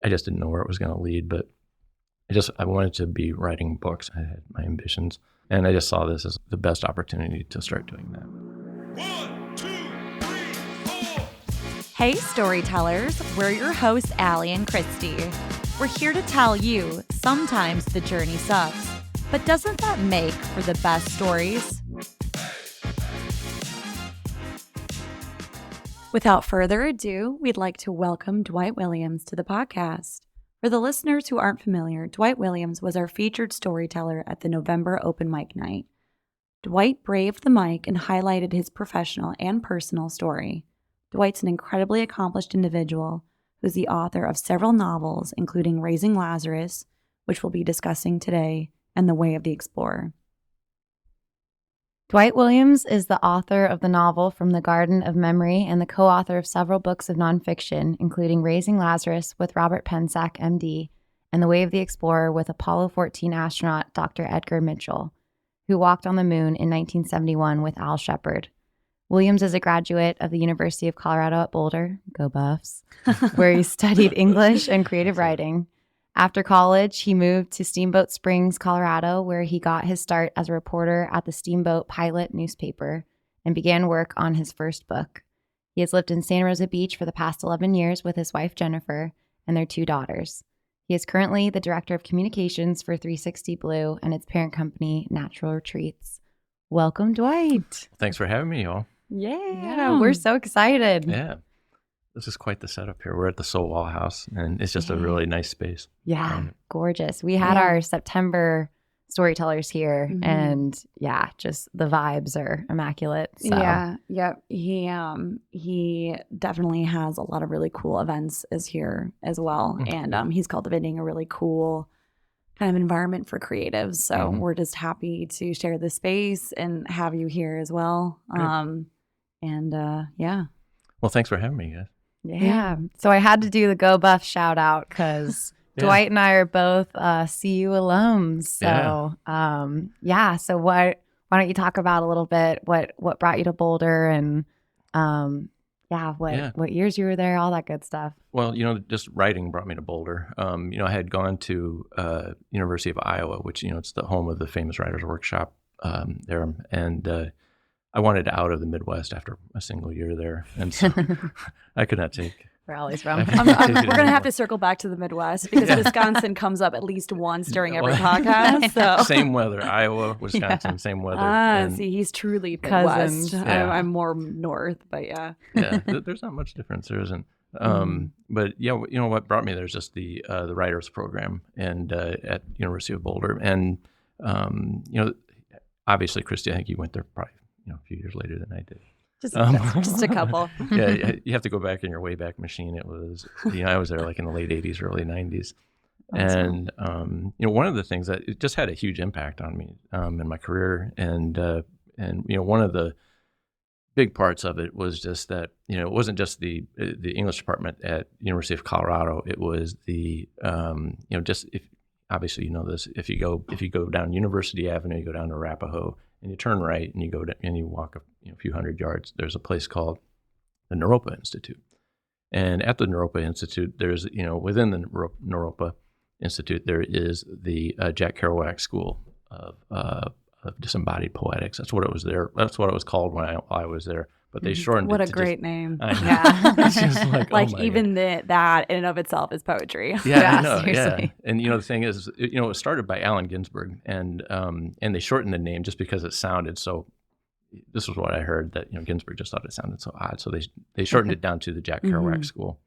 I just didn't know where it was going to lead, but I wanted to be writing books. I had my ambitions, and I just saw this as the best opportunity to start doing that. 1, 2, 3, 4. Hey, Storytellers, we're your hosts, Ali and Kristy. We're here to tell you sometimes the journey sucks, but doesn't that make for the best stories? Without further ado, we'd like to welcome Dwight Williams to the podcast. For the listeners who aren't familiar, Dwight Williams was our featured storyteller at the November open mic night. Dwight braved the mic and highlighted his professional and personal story. Dwight's an incredibly accomplished individual who's the author of several novels, including Raising Lazarus, which we'll be discussing today, and The Way of the Explorer. Dwight Williams is the author of the novel From the Garden of Memory and the co-author of several books of nonfiction, including Raising Lazarus with Robert Pensack, MD, and The Way of the Explorer with Apollo 14 astronaut Dr. Edgar Mitchell, who walked on the moon in 1971 with Shepard. Williams is a graduate of the University of Colorado at Boulder, go Buffs, where he studied English and creative writing. After college, he moved to Steamboat Springs, Colorado, where he got his start as a reporter at the Steamboat Pilot newspaper and began work on his first book. He has lived in Santa Rosa Beach for the past 11 years with his wife, Jennifer, and their 2 daughters. He is currently the director of communications for 360 Blue and its parent company, Natural Retreats. Welcome, Dwight. Thanks for having me, y'all. Yeah, we're so excited. Yeah. This is quite the setup here. We're at the Soul Wall House, and it's just a really nice space. Yeah, gorgeous. We had our September storytellers here, and just the vibes are immaculate. So. Yeah. He definitely has a lot of really cool events here as well, and he's cultivating a really cool kind of environment for creatives. So we're just happy to share the space and have you here as well. Well, thanks for having me, guys. Yeah. So I had to do the Go Buff shout out because Dwight and I are both CU alums. So So why don't you talk about a little bit what brought you to Boulder and what years you were there, all that good stuff. Well, just writing brought me to Boulder. I had gone to University of Iowa, which it's the home of the famous writers workshop there, and I wanted out of the Midwest after a single year there, and so I could not take. Where Ollie's from. We're going to have to circle back to the Midwest because Wisconsin comes up at least once during every podcast. So. Same weather, Iowa, Wisconsin, same weather. See, he's truly Midwest. I'm more north, but there's not much difference. There isn't. But what brought me there is just the writers program and at University of Boulder, and obviously, Kristy, I think you went there probably a few years later than I did. Just a couple. You have to go back in your Wayback Machine. It was, I was there like in the late 80s, early 90s. Awesome. And, one of the things that it just had a huge impact on me in my career. And one of the big parts of it was just that, it wasn't just the English department at University of Colorado. It was the, obviously you know this, if you go down University Avenue, you go down to Arapahoe, and you turn right and you go and you walk a few hundred yards, there's a place called the Naropa Institute. And at the Naropa Institute, there's, within the Naropa Institute, there is the Jack Kerouac School of Disembodied Poetics. That's what it was there. That's what it was called when I was there. But they shortened what it. What a great name. Yeah. It's just like even that in and of itself is poetry. Yeah, I know, seriously. Yeah. And the thing is, it was started by Allen Ginsberg, and they shortened the name just because it sounded so. This was what I heard, that Ginsberg just thought it sounded so odd, so they shortened it down to the Jack Kerouac School.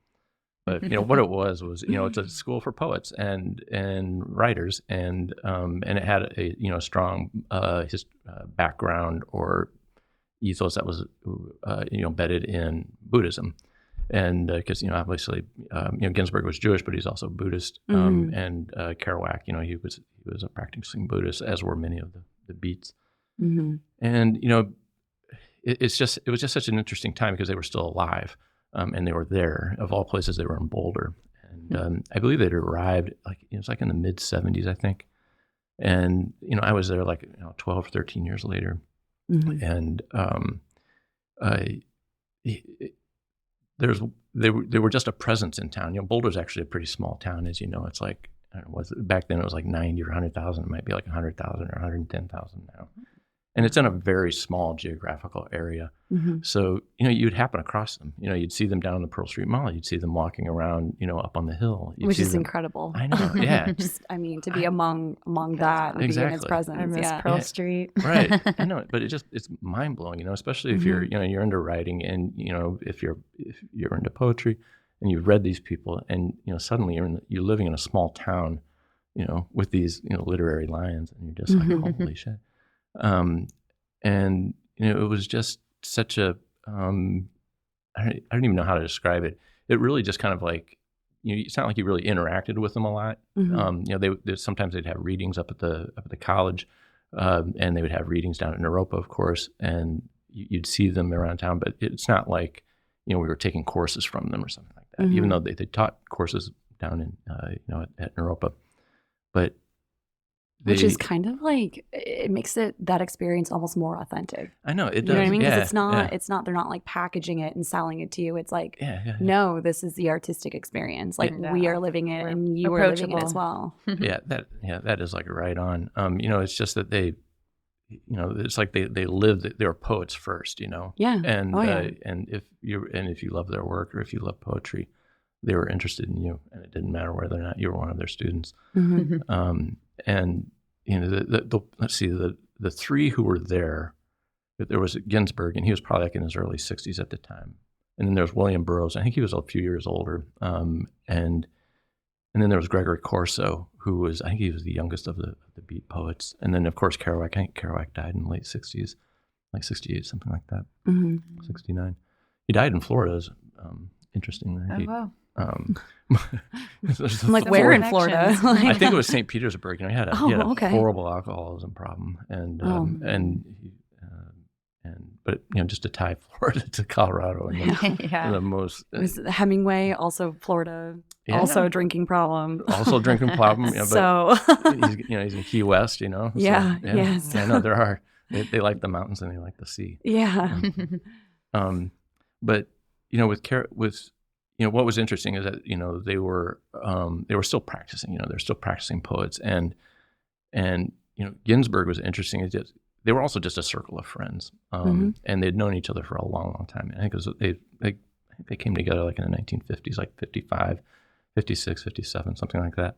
But what it was it's a school for poets and writers, and it had a strong background or ethos that was embedded in Buddhism, and because obviously Ginsberg was Jewish, but he's also Buddhist, and Kerouac he was a practicing Buddhist, as were many of the Beats, and it was just such an interesting time because they were still alive, and they were there. Of all places, they were in Boulder, and I believe they'd arrived it's like in the mid 70s, I think, and I was there 12 or 13 years later. And there's they were just a presence in town. Boulder's actually a pretty small town, as you know. It's like, I don't know, back then it was like 90 or 100,000. It might be like 100,000 or 110,000 now. And it's in a very small geographical area. Mm-hmm. So, you'd happen across them. You'd see them down in the Pearl Street Mall. You'd see them walking around, up on the hill. Which is incredible. I know, yeah. To be among that and exactly. be in its presence. I miss Pearl Street. Right. I know, but it's mind-blowing, especially if you're, you're into writing and, if you're into poetry and you've read these people and, suddenly you're living in a small town, with these, literary lions and you're just like, holy shit. And it was just such a I don't even know how to describe it. It really just kind of like it's not like you really interacted with them a lot. They sometimes they'd have readings up at the college, and they would have readings down in Europa, of course, and you'd see them around town. But it's not like we were taking courses from them or something like that. Even though they taught courses down in at Europa, but. Which is kind of like, it makes that experience almost more authentic. I know, it does. You know what I mean? Because Yeah, it's not, they're not like packaging it and selling it to you. It's like, no, this is the artistic experience. Like we are living it and you are living it as well. That is like right on. It's just that they, it's like they live, they're poets first, Yeah. And, and and if you love their work or if you love poetry, they were interested in you and it didn't matter whether or not you were one of their students. And let's see, the three who were there was Ginsberg, and he was probably like in his early 60s at the time. And then there was William Burroughs. I think he was a few years older. And then there was Gregory Corso, I think he was the youngest of the beat poets. And then of course Kerouac. I think Kerouac died in the late 60s, like 68, something like that. 69. He died in Florida. Interestingly. Wow. I'm like, where in Florida? I think it was St. Petersburg. He had a okay. horrible alcoholism problem, but just to tie Florida to Colorado, and the most. Was Hemingway also Florida? Also a drinking problem. Also a drinking problem. So he's in Key West. So, yes. I know there are. They like the mountains and they like the sea. Yeah. But what was interesting is that they were still practicing. They're still practicing poets, and Ginsberg was interesting. They were also just a circle of friends, and they'd known each other for a long, long time. I think it was they came together like in the 1950s, like 55, 56, 57, something like that.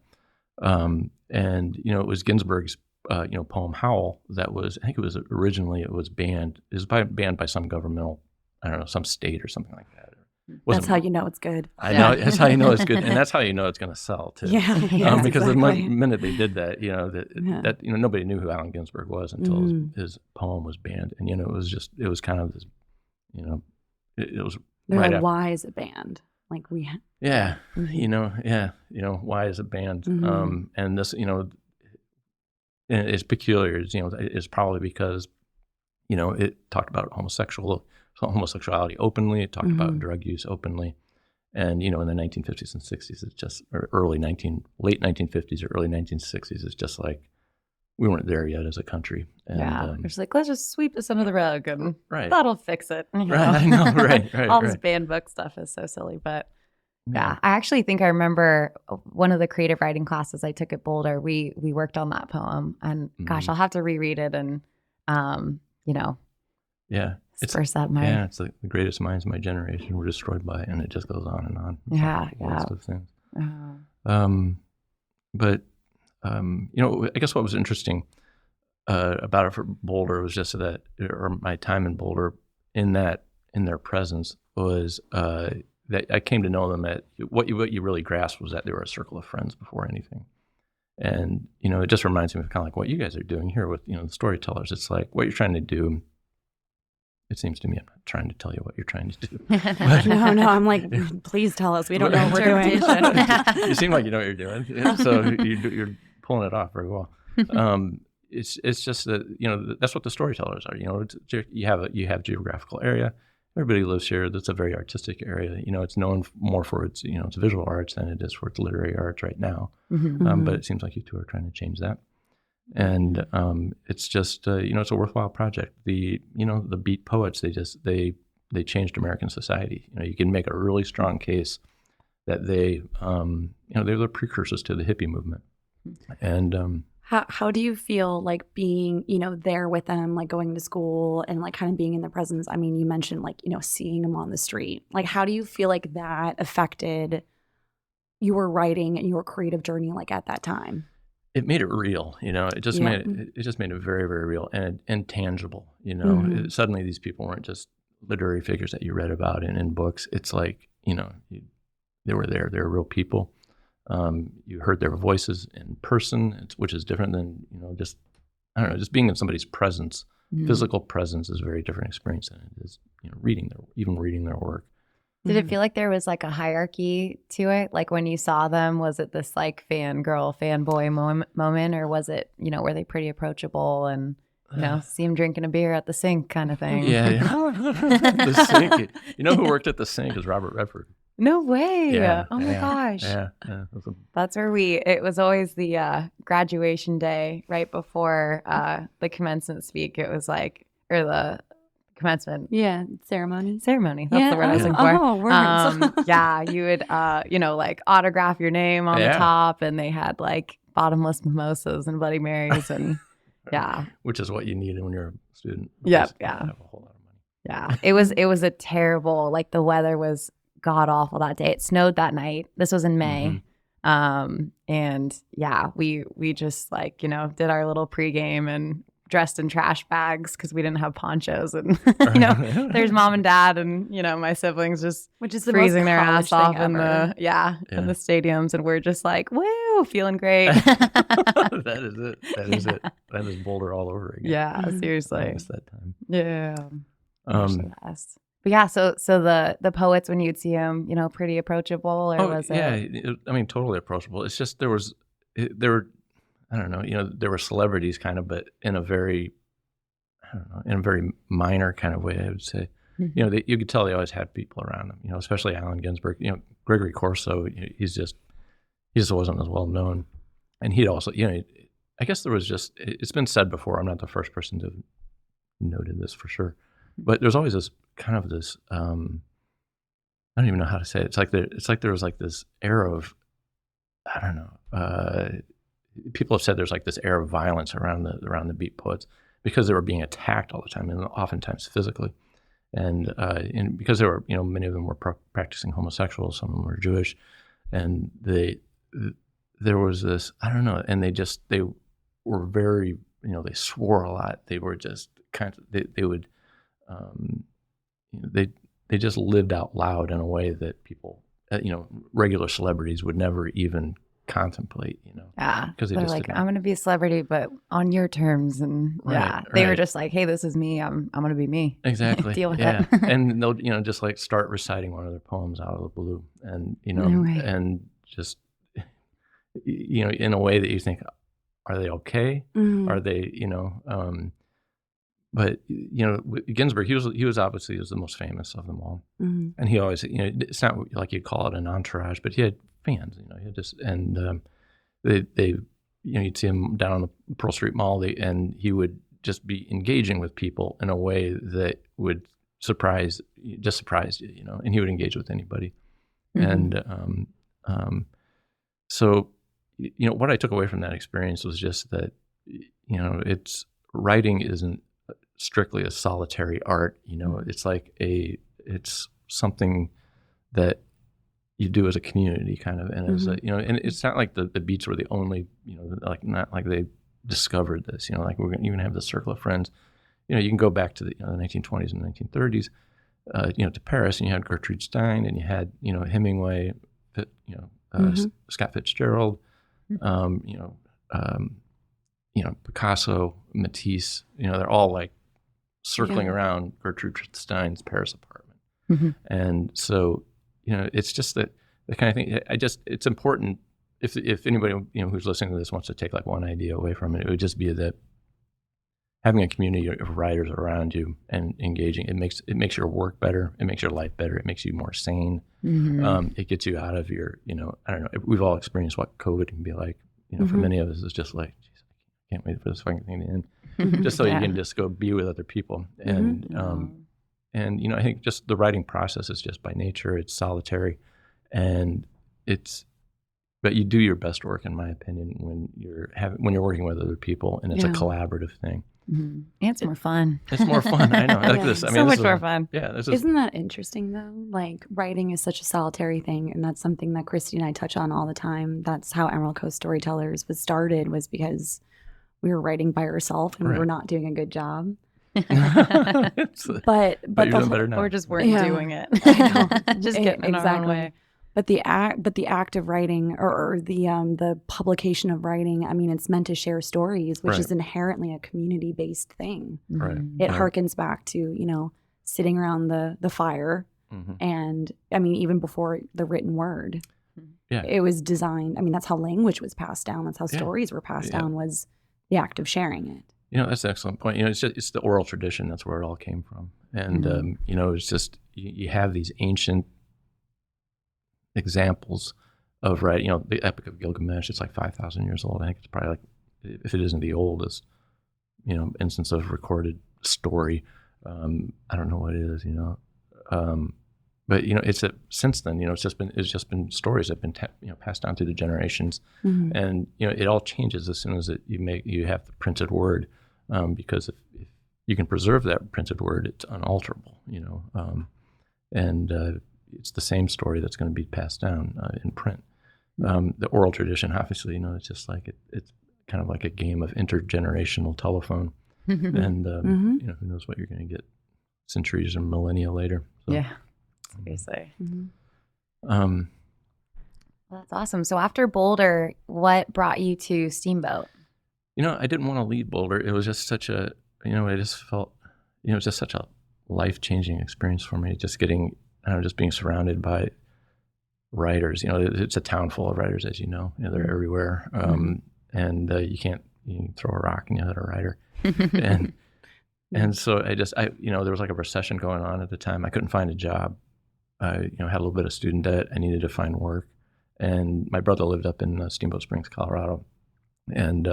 And it was Ginsberg's poem Howl that was, I think it was originally banned. It was banned by some governmental, I don't know, some state or something like that. That's how you know it's good. I know. That's how you know it's good, and that's how you know it's going to sell too. Because the minute they did that, that nobody knew who Allen Ginsberg was until his poem was banned, and it was kind of this, it was. They're right like, after. why is it banned? Like we. Why is it banned? And this, and it's peculiar. It's probably because, it talked about homosexuality openly. It talked about drug use openly, and in the 1950s and 60s, it's just late 1950s or early 1960s. It's just like we weren't there yet as a country. And, it's like let's just sweep this under the rug and that'll fix it. Right, I know. Right. All this banned book stuff is so silly, but I actually think I remember one of the creative writing classes I took at Boulder. We worked on that poem, and gosh, I'll have to reread it and spruce up my. It's like the greatest minds of my generation were destroyed by it, and it just goes on and on. It's a list of things. But I guess what was interesting about it for Boulder was just that, or my time in Boulder, in their presence was that I came to know them at what you really grasped was that they were a circle of friends before anything. And, it just reminds me of kind of like what you guys are doing here with, the storytellers. It's like what you're trying to do. It seems to me I'm not trying to tell you what you're trying to do. No, I'm like, please tell us. We don't know what we're doing. You seem like you know what you're doing. So you're pulling it off very well. It's just that, that's what the storytellers are. You have geographical area. Everybody lives here. That's a very artistic area. It's known more for its, its visual arts than it is for its literary arts right now. But it seems like you two are trying to change that. And it's just, it's a worthwhile project. The beat poets, they they changed American society. You can make a really strong case that they they're the precursors to the hippie movement. And how do you feel like being, there with them, like going to school and like kind of being in their presence? I mean, you mentioned like, seeing them on the street. Like, how do you feel like that affected your writing and your creative journey like at that time? it made it real, it just made it very, very real and tangible, Suddenly these people weren't just literary figures that you read about in books. It's like, they were there. They were real people. You heard their voices in person, which is different than, just being in somebody's presence. Physical presence is a very different experience than it is, reading their work. Did it feel like there was like a hierarchy to it? Like when you saw them, was it this like fangirl, fanboy moment, or was it, were they pretty approachable and, see them drinking a beer at the sink kind of thing? Yeah. The sink. Who worked at the sink is Robert Redford. No way. Yeah, oh my gosh. Yeah. That's where it was always the graduation day right before the commencement speak. It was like, or the commencement. Yeah. Ceremony. That's the word I was looking for. Oh, words. Yeah. You would, like autograph your name on the top, and they had like bottomless mimosas and Bloody Marys and yeah. Which is what you need when you're a student. Yep. You don't have a whole lot of money. Yeah. It was a terrible, like the weather was god awful that day. It snowed that night. This was in May. And yeah, we just like, did our little pregame and dressed in trash bags because we didn't have ponchos, and there's mom and dad and my siblings just which is the freezing most their ass off in ever. in the stadiums, and we're just like, woo, feeling great. That is it. That is Boulder all over again. Yeah, seriously. I miss that time. Yeah. But yeah, so the poets, when you'd see them, pretty approachable, or was it? Yeah, totally approachable. It's just there were, I don't know, there were celebrities kind of, but in a very minor kind of way, I would say. You could tell they always had people around them, especially Allen Ginsberg. Gregory Corso, he just wasn't as well known. And he'd also, I guess there was just, it's been said before, I'm not the first person to have noted this for sure, but there's always this kind of this, I don't even know how to say it. It's like there was like this air of, I don't know, people have said there's like this air of violence around the beat poets because they were being attacked all the time, and oftentimes physically, and because they were, many of them were practicing homosexuals, some of them were Jewish, and there was this, I don't know, and they were very, they swore a lot. They were just kind of, they would, they just lived out loud in a way that people, regular celebrities would never even contemplate, Yeah, because they're like, I'm going to be a celebrity, but on your terms, and they were just like, hey, this is me. I'm going to be me. Exactly. Deal with it. it. And they'll, just like start reciting one of their poems out of the blue, and and just, in a way that you think, are they okay? Are they, but Ginsberg, he was obviously the most famous of them all, and he always, it's not like you'd call it an entourage, but he had fans, he had just, and they you'd see him down on the Pearl Street Mall, and he would just be engaging with people in a way that would surprise you, and he would engage with anybody, and so what I took away from that experience was just that it's writing isn't strictly a solitary art, it's like it's something that you do as a community kind of, and as a, and it's not like the Beats were the only, like not like they discovered this, like we're going to even have the circle of friends, you can go back to the, the 1920s and 1930s, to Paris, and you had Gertrude Stein, and you had, Hemingway, Scott Fitzgerald, Picasso, Matisse, they're all like circling around Gertrude Stein's Paris apartment. And so, it's just that the kind of thing, it's important if anybody, who's listening to this wants to take like one idea away from it, it would just be that having a community of writers around you and engaging, it makes your work better. It makes your life better. It makes you more sane. It gets you out of your, I don't know, we've all experienced what COVID can be like. For many of us, it's just like, geez, I can't wait for this fucking thing to end. Just so you can just go be with other people. And And, I think just the writing process is just by nature, it's solitary, and but you do your best work, in my opinion, when you're working with other people, and it's a collaborative thing. Mm-hmm. It's more fun. It's more fun. I know. I like this. I mean, so much more fun. Yeah. Isn't that interesting though? Like writing is such a solitary thing, and that's something that Kristy and I touch on all the time. That's how Emerald Coast Storytellers was started, was because we were writing by ourselves and we were not doing a good job. but you're doing better now. Or just weren't doing it. Just getting in our own way. But the act of writing, or the publication of writing, I mean, it's meant to share stories, which is inherently a community-based thing. Right. It harkens back to, sitting around the fire, and I mean, even before the written word, it was designed. I mean, that's how language was passed down. That's how stories were passed down, was the act of sharing it. That's an excellent point. It's the oral tradition. That's where it all came from. And, it's just, you have these ancient examples of the Epic of Gilgamesh. It's like 5,000 years old. I think it's probably like, if it isn't the oldest, instance of recorded story. I don't know what it is, but it's since then, it's just been stories that have been passed down through the generations, and it all changes as soon as you have the printed word, because if you can preserve that printed word, it's unalterable, and it's the same story that's going to be passed down in print. The oral tradition, obviously, it's just like it's kind of like a game of intergenerational telephone, and who knows what you're going to get centuries or millennia later. So, seriously. Well, that's awesome. So after Boulder, what brought you to Steamboat? I didn't want to lead Boulder. It was just such a, I just felt, it was just such a life-changing experience for me. Just getting, just being surrounded by writers. It's a town full of writers, as you know. They're everywhere, and you can throw a rock and you hit a writer. and so there was like a recession going on at the time. I couldn't find a job. I had a little bit of student debt. I needed to find work, and my brother lived up in Steamboat Springs, Colorado, and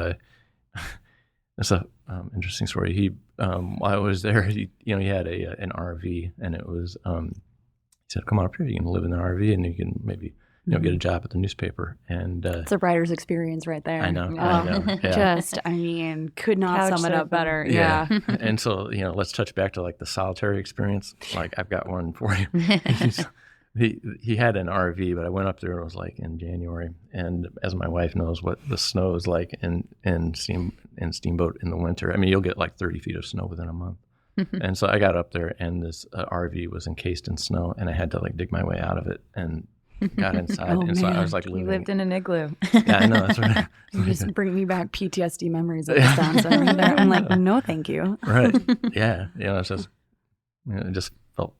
it's a interesting story. He while I was there, he had an RV, and it was. He said, "Come on up here. You can live in the RV, and you can maybe get a job at the newspaper." And it's a writer's experience right there. I know. Yeah. Could not Couch sum it up surfing. better. Yeah. And so let's touch back to like the solitary experience. Like I've got one for you. He had an RV, but I went up there. It was like in January, and as my wife knows, what the snow is like in Steamboat in the winter. I mean, you'll get like 30 feet of snow within a month. And so I got up there, and this RV was encased in snow, and I had to like dig my way out of it and got inside. So I was like living. You lived in an igloo. Yeah, I know. That's right. You just bring me back PTSD memories of this time. So I'm like, no, thank you. Right. Yeah. It's just, it just felt,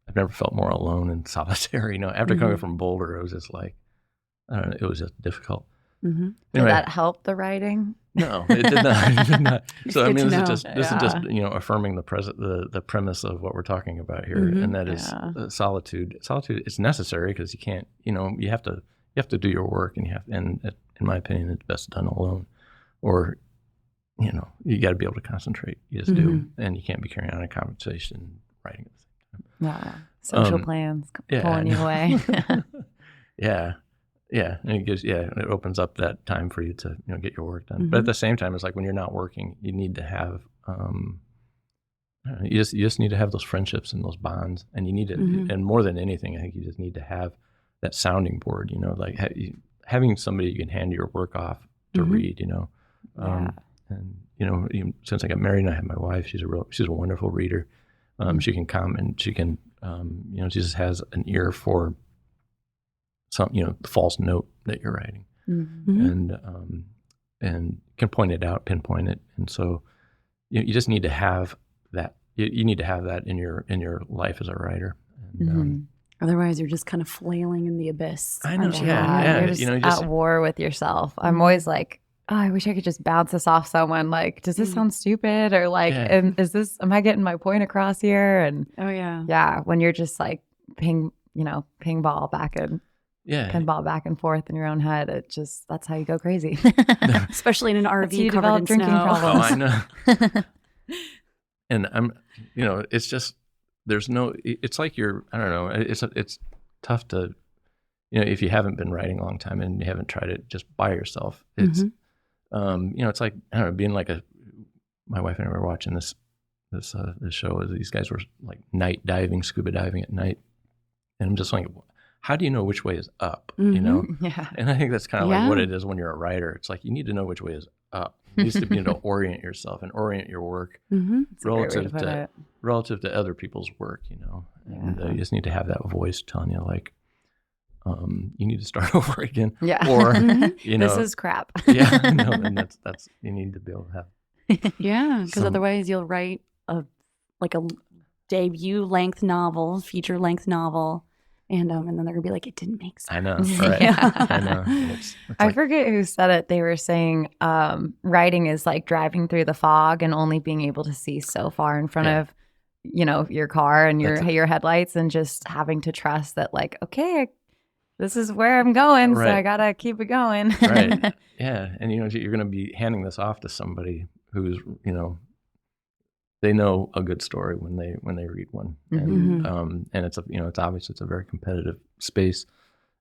I've never felt more alone and solitary. After coming from Boulder, it was just like, I don't know, it was just difficult. Anyway, Did that help the writing? No, it did not. It did not. So I mean, this is just affirming the premise of what we're talking about here, and that is solitude. Solitude is necessary because you can't, you have to do your work, and in my opinion, it's best done alone, or you got to be able to concentrate. You just do, and you can't be carrying on a conversation writing at the same time. Yeah, social plans pulling you away. Yeah, and it gives it opens up that time for you to get your work done. But at the same time, it's like when you're not working, you need to have you just need to have those friendships and those bonds, and you need to, and more than anything, I think you just need to have that sounding board. Like having somebody you can hand your work off to read. And even since I got married and I have my wife, she's a wonderful reader. She can come and she can she just has an ear for some the false note that you're writing, and can point it out, pinpoint it, and so you just need to have that. You need to have that in your life as a writer. And, otherwise, you're just kind of flailing in the abyss. I know. You're just at war with yourself. I'm always like, oh, I wish I could just bounce this off someone. Like, does this sound stupid? Or like, am I getting my point across here? And when you're just like ping ball back and pinball back and forth in your own head, that's how you go crazy. Especially in an RV covered in drinking snow. problems. Oh, I know. And I'm, it's just there's no. It's like I don't know. It's tough to, if you haven't been writing a long time and you haven't tried it just by yourself. It's it's like, I don't know, being like my wife and I were watching this show. These guys were like night diving, scuba diving at night, and I'm just like, how do you know which way is up? Yeah. And I think that's kind of like what it is when you're a writer. It's like you need to know which way is up. You need to be able to orient yourself and orient your work relative to other people's work, and you just need to have that voice telling you like, you need to start over again. Yeah. Or, this is crap. and that's, you need to be able to have. Yeah. Because otherwise you'll write a debut length novel, feature length novel. And then they're gonna be like, it didn't make sense. I know, right? Yeah. I know. It's I like, forget who said it. They were saying writing is like driving through the fog and only being able to see so far in front of, your car and your headlights, and just having to trust that, like, okay, this is where I'm going, so I gotta keep it going. Right. Yeah, and you're going to be handing this off to somebody who's, they know a good story when they read one, and it's it's obvious it's a very competitive space,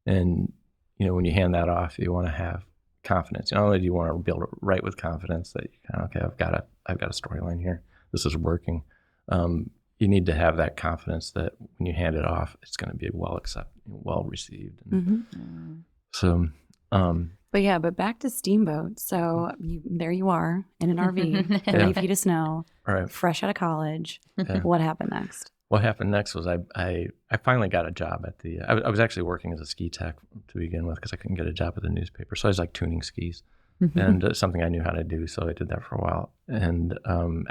and when you hand that off, you want to have confidence. Not only do you want to be able to write with confidence that I've got a storyline here, this is working. You need to have that confidence that when you hand it off, it's going to be well accepted, well received. And so, but back to Steamboat. So there you are in an RV, 30 feet of snow, fresh out of college. What happened next? What happened next was I finally got a job at I was actually working as a ski tech to begin with because I couldn't get a job at the newspaper. So I was like tuning skis, and something I knew how to do. So I did that for a while. And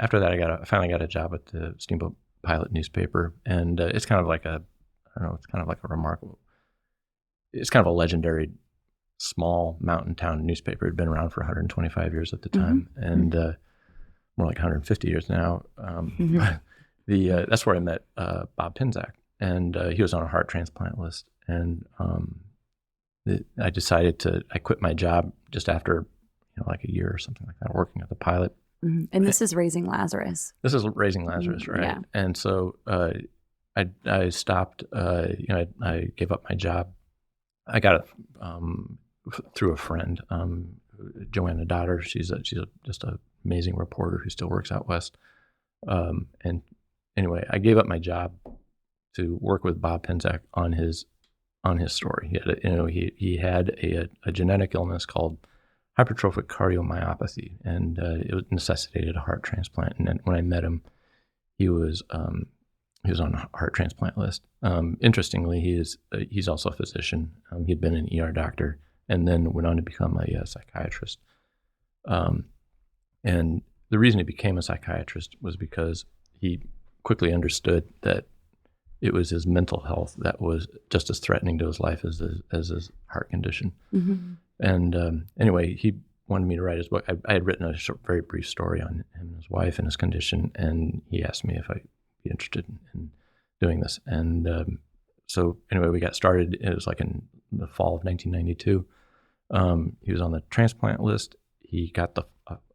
after that, I finally got a job at the Steamboat Pilot newspaper. And it's kind of like it's kind of like a remarkable, it's kind of a legendary small mountain town newspaper. It had been around for 125 years at the time, and more like 150 years now. That's where I met Bob Pensack, and he was on a heart transplant list. And I decided I quit my job just after like a year or something like that, working at the Pilot. And this is Raising Lazarus. This is Raising Lazarus, right? Yeah. And so I stopped. I gave up my job. I got it through a friend, Joanna Dr. She's just an amazing reporter who still works out west. And anyway, I gave up my job to work with Bob Pensack on his story. He had a genetic illness called hypertrophic cardiomyopathy, and it necessitated a heart transplant. And then when I met him, he was on a heart transplant list. Interestingly, he's also a physician. He'd been an ER doctor and then went on to become a psychiatrist. And the reason he became a psychiatrist was because he quickly understood that it was his mental health that was just as threatening to his life as his heart condition. And anyway, he wanted me to write his book. I had written a very brief story on him and his wife and his condition, and he asked me if I'd be interested in doing this. And so anyway, we got started. It was like in the fall of 1992. He was on the transplant list. He got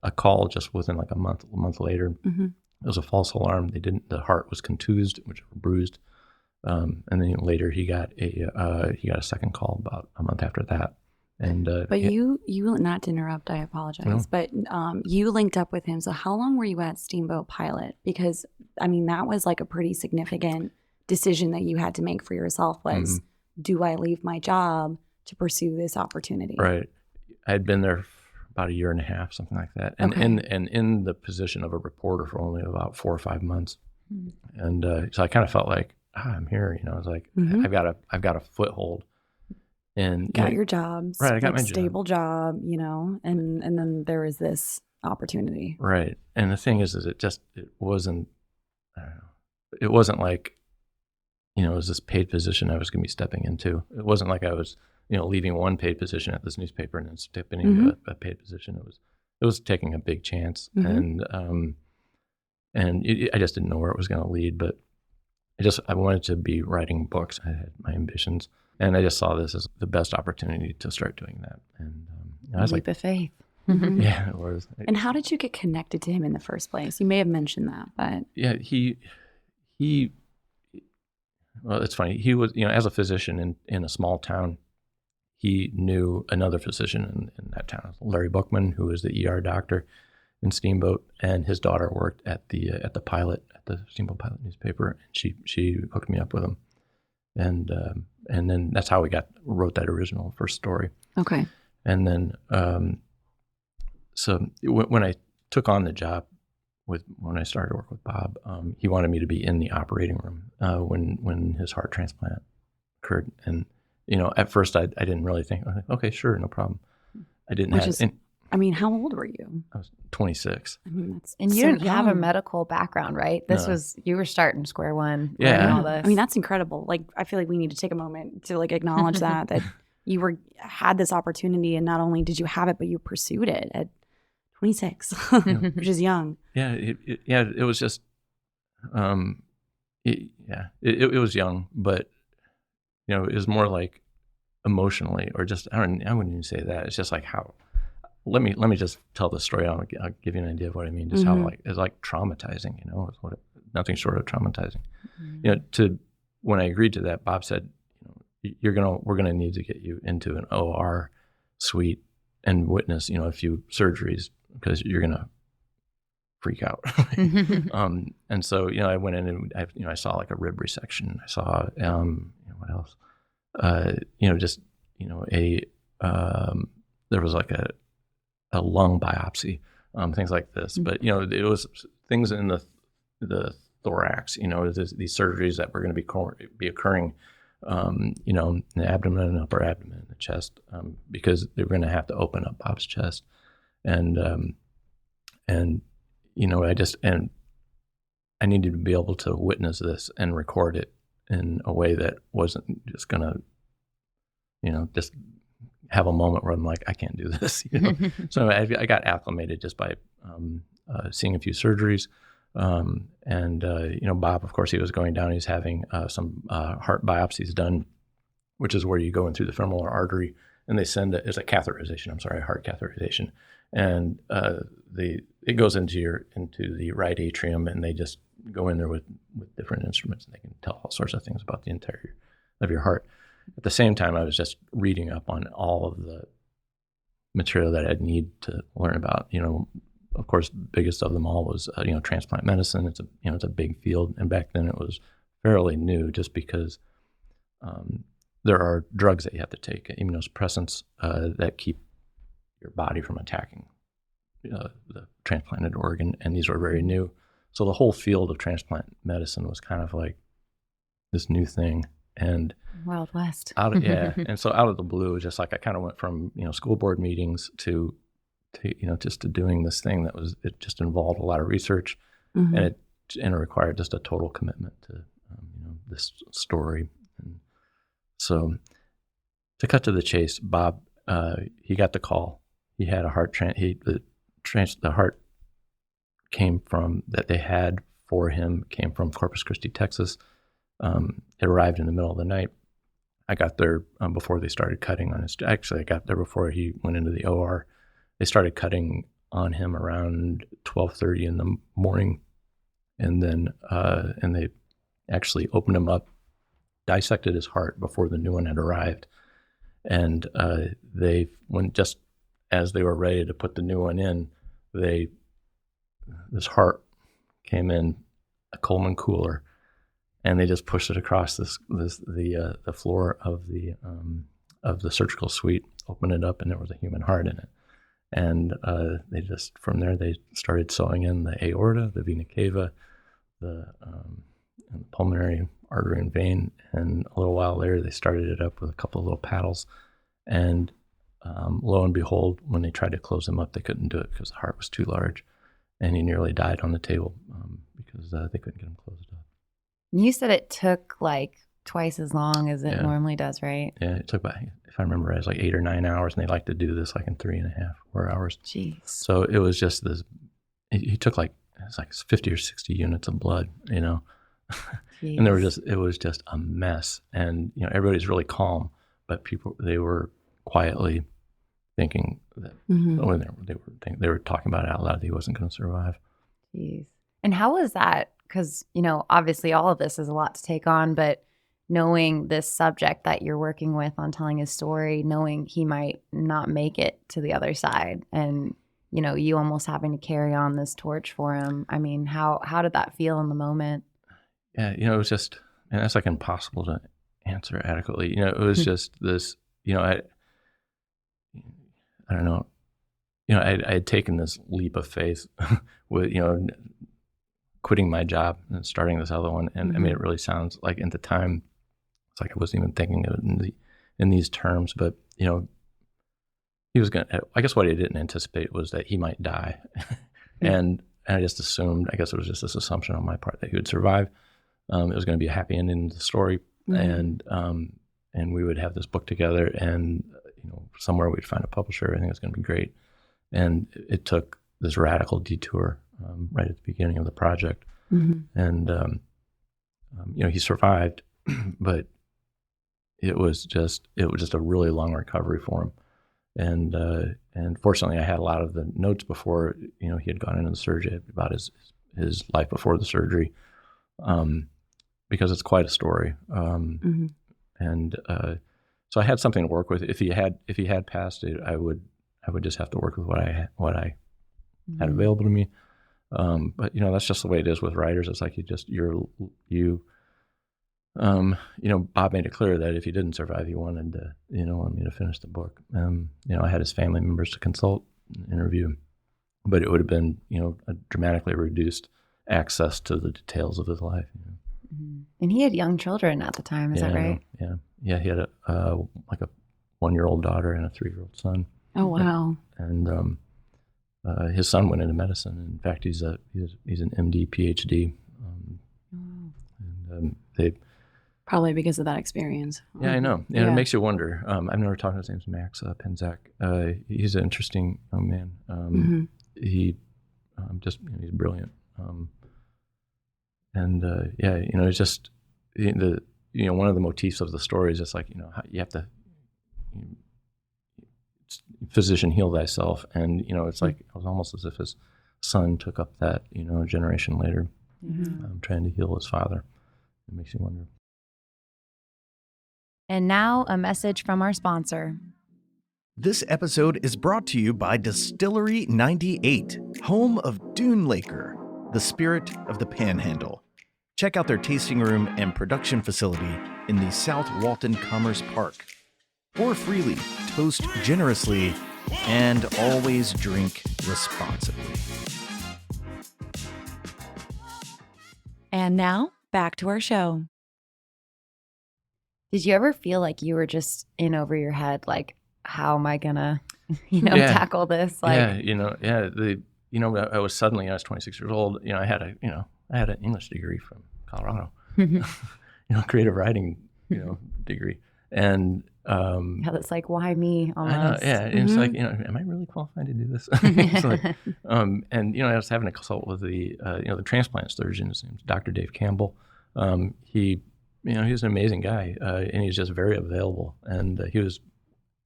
a call just within like a month later. It was a false alarm. The heart was contused, which was bruised. And then later he got a second call about a month after that. And but you not to interrupt, I apologize. No. But you linked up with him. So how long were you at Steamboat Pilot? Because I mean that was like a pretty significant decision that you had to make for yourself. Was do I leave my job to pursue this opportunity? Right. I had been there for about a year and a half, something like that, and in the position of a reporter for only about 4 or 5 months. And so I kind of felt like I'm here. I was like I've got a foothold. And got your jobs, right? I got my stable job, and then there was this opportunity, right? And the thing is it wasn't, I don't know, it wasn't like, it was this paid position I was going to be stepping into. It wasn't like I was, leaving one paid position at this newspaper and then stepping into a paid position. It was taking a big chance, and I just didn't know where it was going to lead, but I wanted to be writing books. I had my ambitions. And I just saw this as the best opportunity to start doing that. And I was Leap of faith. yeah, it was. And how did you get connected to him in the first place? You may have mentioned that, but yeah, he Well, it's funny. He was, as a physician in a small town, he knew another physician in that town, Larry Bookman, who was the ER doctor in Steamboat, and his daughter worked at the Pilot, at the Steamboat Pilot newspaper. And she hooked me up with him, and then that's how we wrote that original first story. Okay. And then so when I took on the job when I started to work with Bob, he wanted me to be in the operating room when his heart transplant occurred. And at first I didn't really think, okay, sure, no problem. I didn't how old were you? I was 26. I mean, that's And you so didn't have a young. medical background, right? No. You were starting square one. Yeah. learning all this. I mean, that's incredible. Like, I feel like we need to take a moment to like acknowledge that you had this opportunity, and not only did you have it, but you pursued it at 26, which is young. Yeah, it was just, it was young, but it was more like emotionally, or just I wouldn't even say that. It's just like how. Let me just tell the story. I'll give you an idea of what I mean. Just how it's like traumatizing. It's nothing short of traumatizing. When I agreed to that, Bob said, we're gonna need to get you into an OR suite and witness a few surgeries, because you're gonna freak out. And so I went in and I saw like a rib resection. I saw what else? There was like a lung biopsy, things like this. But it was things in the thorax. These surgeries that were going to be occurring, in the abdomen and upper abdomen, the chest, because they were going to have to open up Bob's chest, and I needed to be able to witness this and record it in a way that wasn't just going to, just have a moment where I'm like, I can't do this. So I got acclimated just by seeing a few surgeries. Bob, of course, he was going down. He's having some heart biopsies done, which is where you go in through the femoral artery, and they send it's a catheterization. I'm sorry, heart catheterization, and it goes into the right atrium, and they just go in there with different instruments, and they can tell all sorts of things about the interior of your heart. At the same time, I was just reading up on all of the material that I'd need to learn about. Of course, biggest of them all was transplant medicine. It's a big field, and back then it was fairly new, just because there are drugs that you have to take, immunosuppressants that keep your body from attacking the transplanted organ, and these were very new. So the whole field of transplant medicine was kind of like this new thing. And Wild West. And so out of the blue, it was just like I kind of went from school board meetings to just to doing this thing it just involved a lot of research, and it required just a total commitment to this story. And so to cut to the chase, Bob, he got the call. He had a heart the heart came from that they had for him came from Corpus Christi, Texas. It arrived in the middle of the night. I got there before they started cutting on his. Actually, I got there before he went into the OR. They started cutting on him around 12:30 in the morning, and then and they actually opened him up, dissected his heart before the new one had arrived, and just as they were ready to put the new one in, this heart came in a Coleman cooler. And they just pushed it across the floor of the surgical suite, opened it up, and there was a human heart in it. And from there they started sewing in the aorta, the vena cava, the pulmonary artery and vein. And a little while later, they started it up with a couple of little paddles. And lo and behold, when they tried to close him up, they couldn't do it because the heart was too large, and he nearly died on the table because they couldn't get him closed up. You said it took like twice as long as it normally does, right? Yeah, it took about, if I remember, it was like 8 or 9 hours, and they like to do this like in 3.5, 4 hours. Jeez. So it was just this. He took like 50 or 60 units of blood, and it was just a mess. And everybody's really calm, but they were quietly thinking that they were talking about it out loud that he wasn't going to survive. Jeez. And how was that? Because, obviously all of this is a lot to take on, but knowing this subject that you're working with on telling his story, knowing he might not make it to the other side, and you almost having to carry on this torch for him. I mean, how did that feel in the moment? Yeah, it was just, and that's like impossible to answer adequately. It was just this, I don't know, I had taken this leap of faith with, quitting my job and starting this other one. And I mean, it really sounds like at the time, it's like I wasn't even thinking of it in these terms, but, he was going to, I guess what I didn't anticipate was that he might die. And I just assumed, I guess it was just this assumption on my part that he would survive. It was going to be a happy ending to the story. And we would have this book together, and, somewhere we'd find a publisher. I think it was going to be great. And it took this radical detour right at the beginning of the project. And, he survived, but it was just a really long recovery for him. And fortunately, I had a lot of the notes before, he had gone into the surgery about his life before the surgery, because it's quite a story. And so I had something to work with. If he had passed it, I would just have to work with what I had available to me. But that's just the way it is with writers. It's like Bob made it clear that if he didn't survive, he wanted me to finish the book. I had his family members to consult and interview, but it would have been, a dramatically reduced access to the details of his life. And he had young children at the time, is that right? Yeah. He had a 1-year-old daughter and a 3-year-old son. Oh, wow. And his son went into medicine. In fact, he's an MD, PhD. And they probably because of that experience. Yeah, I know. And it makes you wonder. I've never talked to his name's Max Pensack. He's an interesting young man. He he's brilliant. It's just one of the motifs of the story is just like, you have to physician heal thyself. And, it's like, it was almost as if his son took up that, a generation later, trying to heal his father. It makes you wonder. And now a message from our sponsor. This episode is brought to you by Distillery 98, home of Dune Laker, the spirit of the Panhandle. Check out their tasting room and production facility in the South Walton Commerce Park. Pour freely, toast generously, and always drink responsibly. And now, back to our show. Did you ever feel like you were just in over your head? Like, how am I gonna, tackle this? Like, I was 26 years old. I had an English degree from Colorado, creative writing, degree. And that's like, why me? Almost. I know, yeah. And it's like, am I really qualified to do this? It's like, I was having to consult with the transplant surgeon. His name's Dr. Dave Campbell. He was an amazing guy, and he's just very available. And he was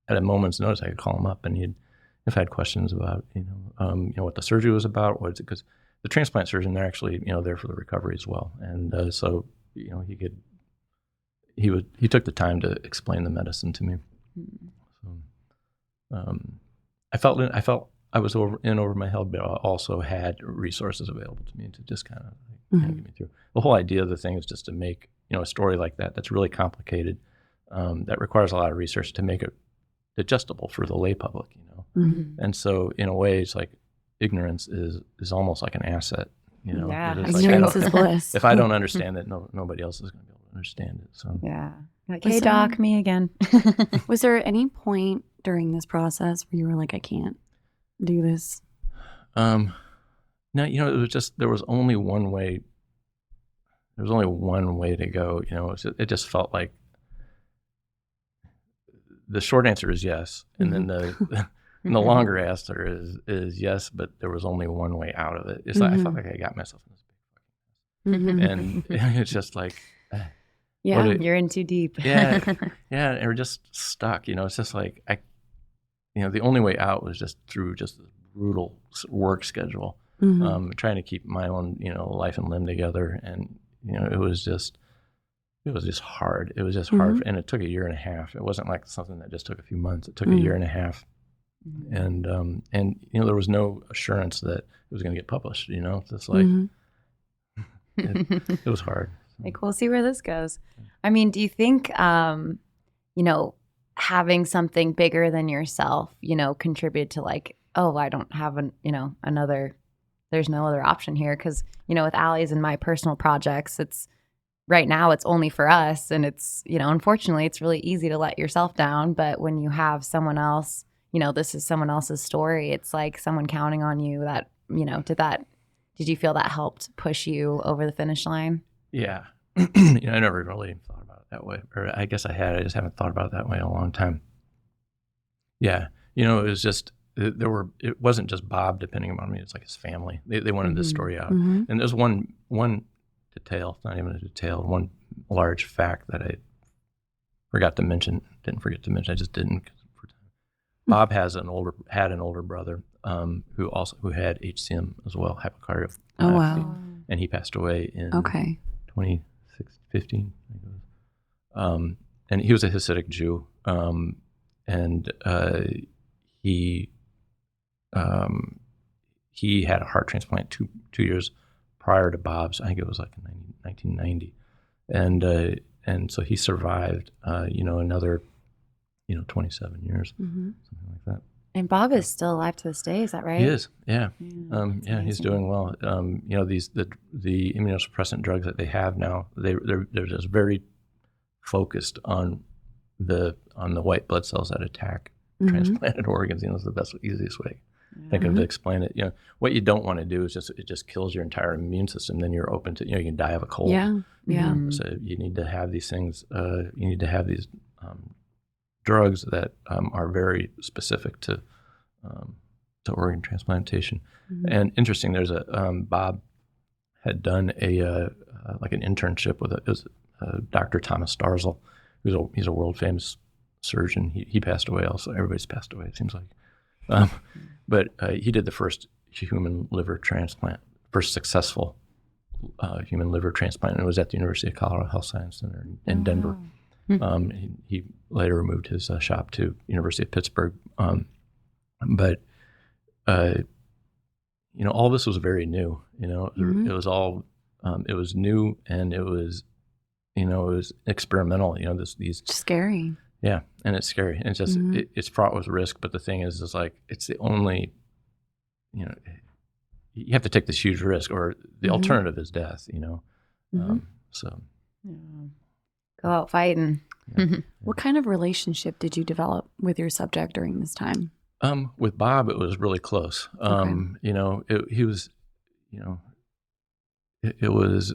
at a moment's notice. I could call him up, and if I had questions about, what the surgery was about, because the transplant surgeon, they're actually, there for the recovery as well. And so, he took the time to explain the medicine to me. So, I felt I was over my head, but I also had resources available to me to just kind of get me through. The whole idea of the thing is just to make, a story like that's really complicated, that requires a lot of research to make it digestible for the lay public, And so in a way, it's like ignorance is almost like an asset, Yeah, ignorance is bliss. If I don't understand it, nobody else is going to be able to understand it. So yeah, like, hey doc, me again. Was there any point during this process where you were like, I can't do this? No, it was just, there was only one way. There was only one way to go. It just felt like the short answer is yes, and then the longer answer is yes, but there was only one way out of it. It's like, I felt like I got myself in this big and it's just like, you're in too deep. yeah, and we're just stuck. It's just like the only way out was just through just this brutal work schedule, trying to keep my own life and limb together, and it was just it was just hard. It was just hard, and it took 1.5 years. It wasn't like something that just took a few months. It took 1.5 years, and there was no assurance that it was going to get published. It's just like it was hard. Like, we'll see where this goes. I mean, do you think, having something bigger than yourself, contribute to like, oh, I don't have there's no other option here? Because, with Ali's and my personal projects, right now it's only for us. And it's, unfortunately, it's really easy to let yourself down. But when you have someone else, this is someone else's story, it's like someone counting on you that, did you feel that helped push you over the finish line? Yeah. I never really thought about it that way. Or I guess I had. I just haven't thought about it that way in a long time. Yeah. It was just, it wasn't just Bob depending on me. It's like his family. They wanted this story out. And there's one detail, not even a detail, one large fact that I didn't forget to mention. I just didn't. Bob had an older brother who had HCM as well, hypocardiomyopathy. Oh, wow. And he passed away in 2015, I think it was. And he was a Hasidic Jew, and he had a heart transplant two years prior to Bob's. I think it was like in 1990, and so he survived, another 27 years, something like that. And Bob is still alive to this day. Is that right? He is. Yeah. Yeah, He's doing well. The immunosuppressant drugs that they have now, they're just very focused on the white blood cells that attack transplanted organs. It's the best, easiest way I think of to explain it. What you don't want to do is it just kills your entire immune system. Then you're open to, you can die of a cold. Yeah. So you need to have these things. You need to have these drugs that are very specific to organ transplantation. And interesting, there's Bob had done an internship with Dr. Thomas Starzl, he's a world famous surgeon. He passed away also. Everybody's passed away, it seems like. But he did the first human liver transplant, first successful human liver transplant, and it was at the University of Colorado Health Science Center in Denver. He later moved his shop to University of Pittsburgh. But all this was very new. It was all it was new, and it was experimental. These scary. Yeah, and it's scary. And it's just it's fraught with risk. But the thing is like it's the only you have to take this huge risk, or the alternative is death. So. Yeah. Go out fighting. What kind of relationship did you develop with your subject during this time? With Bob, it was really close. He was, it was,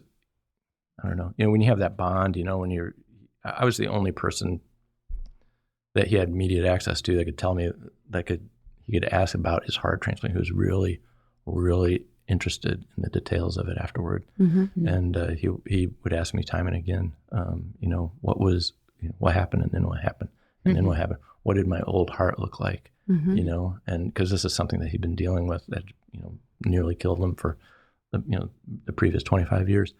I don't know. When you have that bond, I was the only person that he had immediate access to that could tell me, he could ask about his heart transplant. He was really, really interested in the details of it afterward. And he would ask me time and again, what happened, and then what happened, and then what happened. What did my old heart look like? And because this is something that he'd been dealing with that nearly killed him for the previous 25 years.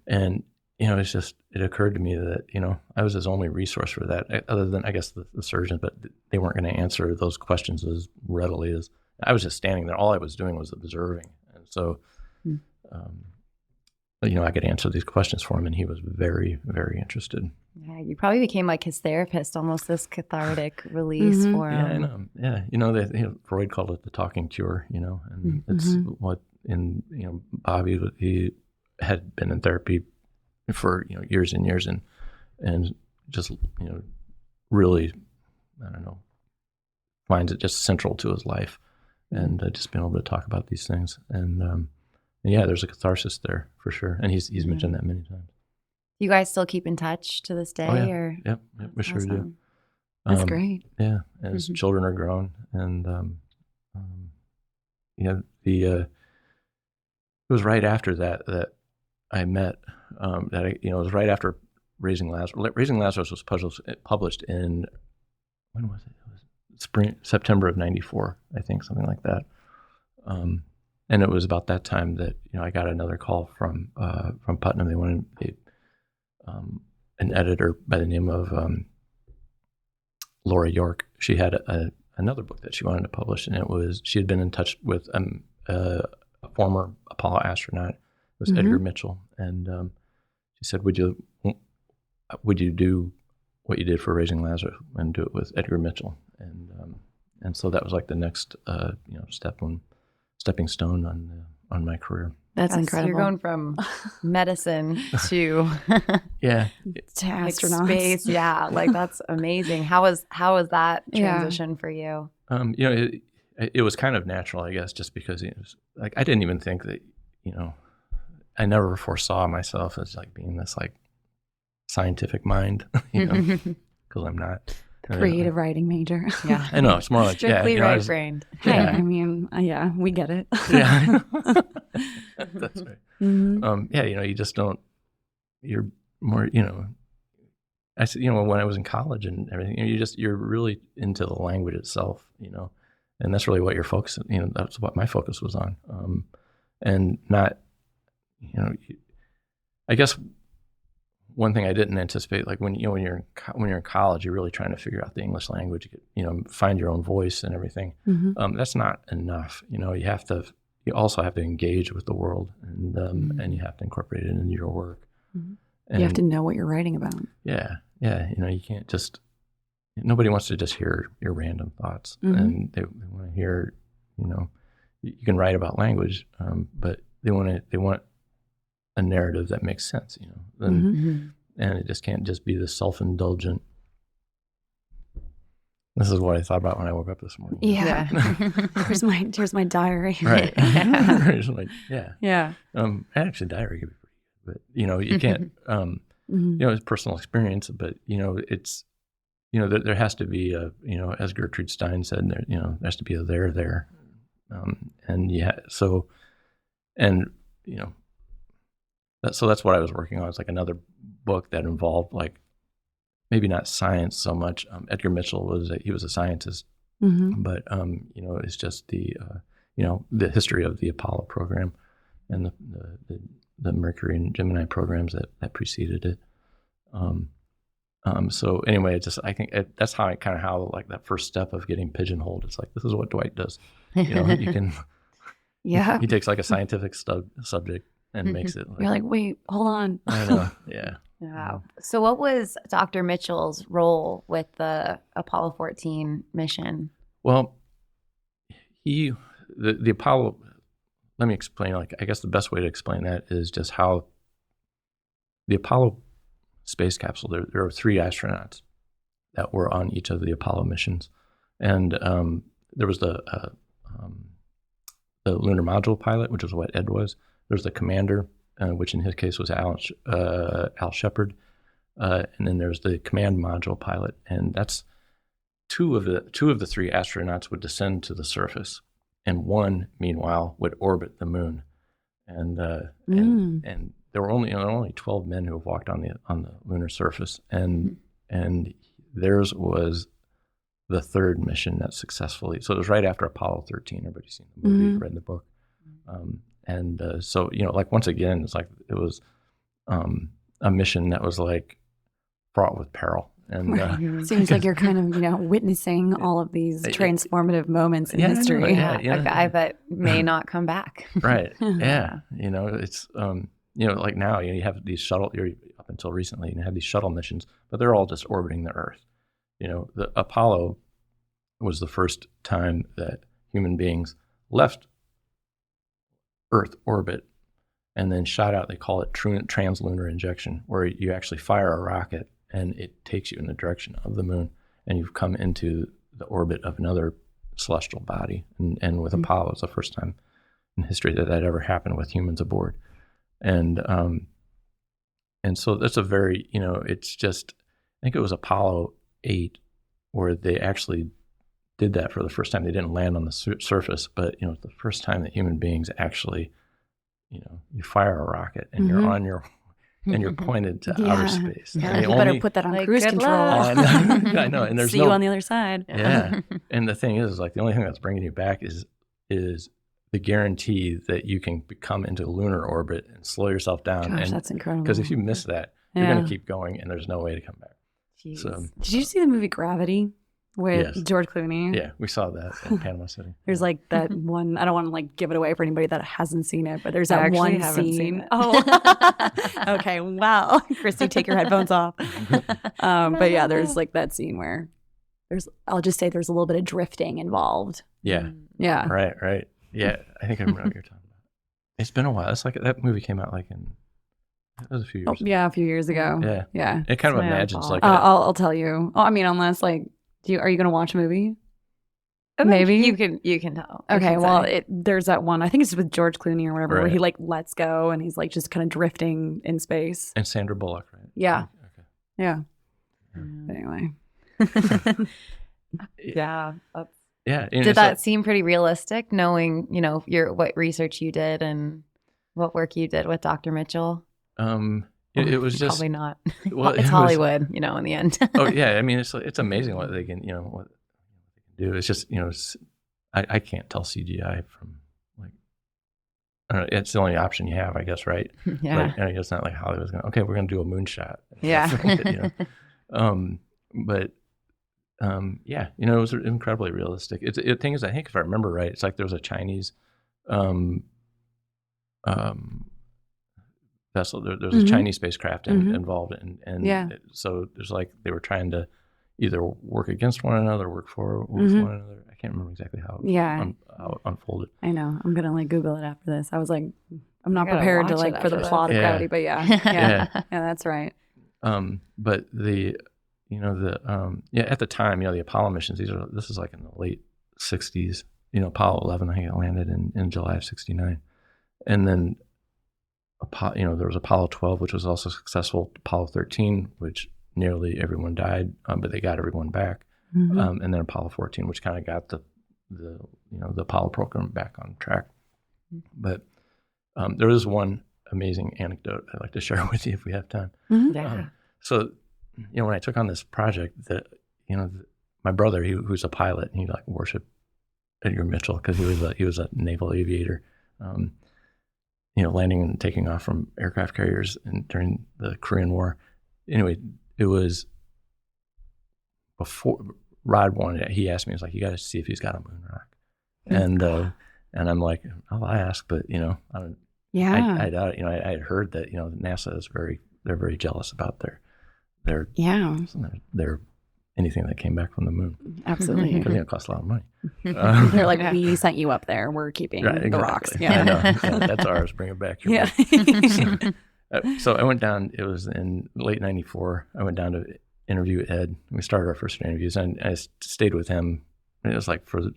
And it occurred to me that I was his only resource for that, other than I guess the surgeons, but they weren't going to answer those questions as readily as I was just standing there. All I was doing was observing. So, I could answer these questions for him, and he was very, very interested. Yeah, you probably became like his therapist, almost this cathartic release for him. Yeah, I know. Freud called it the talking cure. And it's what Bobby, he had been in therapy for years and years, and just really, I don't know, finds it just central to his life. And just being able to talk about these things, and there's a catharsis there for sure. And he's mentioned that many times. You guys still keep in touch to this day? Oh, yeah. Or Yep, we sure do. That's great. Yeah, as children are grown, and it was right after that I met. It was right after Raising Lazarus. Raising Lazarus was published in, when was it? September of '94, I think, something like that. And it was about that time that I got another call from Putnam. an editor by the name of Laura York. She had another book that she wanted to publish, and she had been in touch with a former Apollo astronaut. It was Edgar Mitchell, and she said, "Would you do what you did for Raising Lazarus and do it with Edgar Mitchell?" And so that was like the next stepping stone on my career. That's incredible. You're going from medicine to Yeah, to like astronauts. space. Yeah, like that's amazing. How was that transition for you? It was kind of natural, I guess, just because it was like I didn't even think that, I never foresaw myself as like being this like scientific mind, because I'm not. Creative writing major. Yeah, I know it's more like strictly right-brained. Hey, Yeah. I mean, yeah, we get it. Yeah, that's right. Mhm. You just don't. You're more, I said, when I was in college and everything, you're really into the language itself, and that's really what you're focusing. That's what my focus was on, and not, I guess. One thing I didn't anticipate, like when you're in college, you're really trying to figure out the English language, find your own voice and everything. That's not enough. You also have to engage with the world, and you have to incorporate it into your work. And You have to know what you're writing about. Yeah. You can't just. Nobody wants to just hear your random thoughts, and they want to hear. You can write about language, but they want a narrative that makes sense, and it just can't just be this self-indulgent. This is what I thought about when I woke up this morning. Yeah. here's my diary. Right. Yeah. Actually, diary could be pretty good, but you can't. It's personal experience, but it's there has to be a as Gertrude Stein said, there has to be a there, So that's what I was working on. It's like another book that involved like maybe not science so much. Edgar Mitchell was a scientist, but it's just the history of the Apollo program and the Mercury and Gemini programs that preceded it. So anyway, I think that's how like that first step of getting pigeonholed. It's like, this is what Dwight does. You can. Yeah. He takes like a scientific subject and makes it. You're like, wait, hold on. I know. Yeah. Wow. So what was Dr. Mitchell's role with the Apollo 14 mission? Well, the Apollo, let me explain, like, I guess the best way to explain that is just how the Apollo space capsule, there are 3 astronauts that were on each of the Apollo missions. And there was the lunar module pilot, which is what Ed was. There's the commander, which in his case was Al Shepard, and then there's the command module pilot, and that's two of the 3 astronauts would descend to the surface, and one, meanwhile, would orbit the moon, and there were only 12 men who have walked on the lunar surface, and theirs was the 3rd mission that successfully. So it was right after Apollo 13. Everybody's seen the movie, read the book. So, like, once again, it's like it was a mission that was like fraught with peril. And Seems like you're kind of, witnessing all of these transformative moments in history. A guy that may not come back. Right. Yeah. It's, like now, you have these up until recently, you have these shuttle missions, but they're all just orbiting the Earth. The Apollo was the first time that human beings left Earth orbit and then shot out. They call it translunar injection, where you actually fire a rocket and it takes you in the direction of the moon, and you've come into the orbit of another celestial body. And with Apollo, it's the first time in history that ever happened with humans aboard. And so that's a very, it's just, I think it was Apollo 8 where they actually did that for the first time. They didn't land on the surface, but it's the first time that human beings actually, you fire a rocket and you're on and you're pointed to outer space. Yeah, And you better put that on cruise control. I know, and there's See you on the other side. Yeah, and the thing is like the only thing that's bringing you back is the guarantee that you can come into lunar orbit and slow yourself down. Gosh, and that's incredible. because if you miss that, You're Yeah. going to keep going, and there's no way to come back. Jeez. So Did you see the movie Gravity with Yes. George Clooney? yeah, we saw that in Panama City. There's like that one. I don't want to like give it away for anybody that hasn't seen it, but there's I that actually one haven't seen scene. it. Oh, okay. Wow, Kristy, take your headphones off. But yeah, there's like that scene where I'll just say there's a little bit of drifting involved. Yeah, Yeah. right. Yeah, I think I remember what you're talking about. It's been a while. It's like that movie came out like it was a few Oh, years. yeah, a few years ago. Yeah. Yeah. It kind of It's my own imagines fault. like I'll tell you. Oh, I mean, unless like, are you gonna watch a movie? Maybe. you can tell. You Okay, can well, say. there's that one. I think it's with George Clooney or whatever, where Right. he like lets go and he's like just kind of drifting in space. and Sandra Bullock, right? Yeah. Okay. Yeah. Yeah. Anyway. Yeah. Yeah. and Did it's that like- seem pretty realistic, knowing, what research you did and what work you did with Dr. Mitchell? it was just Probably not. well, it It's was- Hollywood, in the end. Oh yeah, I mean it's amazing what they can what they can do. It's just I can't tell CGI from like I don't know, it's the only option you have, I guess, right? Yeah. Like, it's not like Hollywood's going, okay, we're going to do a moonshot. Yeah. But yeah, it was incredibly realistic. The thing is, I think if I remember right, it's like there was a Chinese vessel. There was a Mhm. Chinese spacecraft Mhm. involved, and Yeah. so there's like they were trying to either work against one another, work for with Mhm. one another. I can't remember exactly how Yeah. how it unfolded. I know. I'm gonna like Google it after this. I was like, I'm not gotta prepared to watch it like for the after plot of this. Gravity, but yeah, yeah, that's right. But the at the time, the Apollo missions, this is like in the late 60s. Apollo 11, I think it landed in July of 69. And then there was Apollo 12, which was also successful. Apollo 13, which nearly everyone died, but they got everyone back. Mhm. And then Apollo 14, which kind of got the Apollo program back on track. But there is one amazing anecdote I'd like to share with you if we have time. Mhm. Yeah. So, when I took on this project, my brother, who's a pilot, and he like worshiped Edgar Mitchell because he was a naval aviator, landing and taking off from aircraft carriers during the Korean War. Anyway, it was before Rod wanted it. He asked me, he's like, "You got to see if he's got a moon rock," and I'm like, "I'll ask," but I don't. Yeah. I doubt it. I had heard that NASA is they're very jealous about their anything that came back from the moon Absolutely. because it costs a lot of money. They're like, we sent you up there. We're keeping Right, the rocks. exactly. Yeah. I know. Yeah, that's ours. Bring it back. You're Yeah. welcome. So I went down. It was in late '94. I went down to interview Ed. We started our first interviews, and I stayed with him. And it was like for the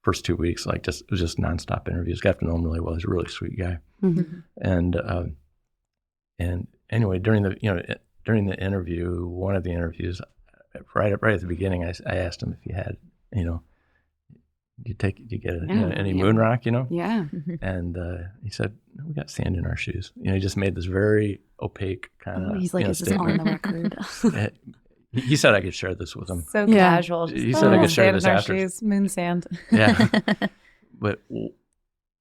first 2 weeks, it was just nonstop interviews. Got to know him really well. He's a really sweet guy. Mhm. And anyway, during the interview, one of the interviews, right at the beginning, I asked him if he had, you get any moon rock, Yeah. and he said, "No, we got sand in our shoes." He just made this very opaque kind of. He's like, is this on the record? He said I could share this with him. So Yeah. casual. He said I could share sand this in our after. shoes, moon sand. Yeah. But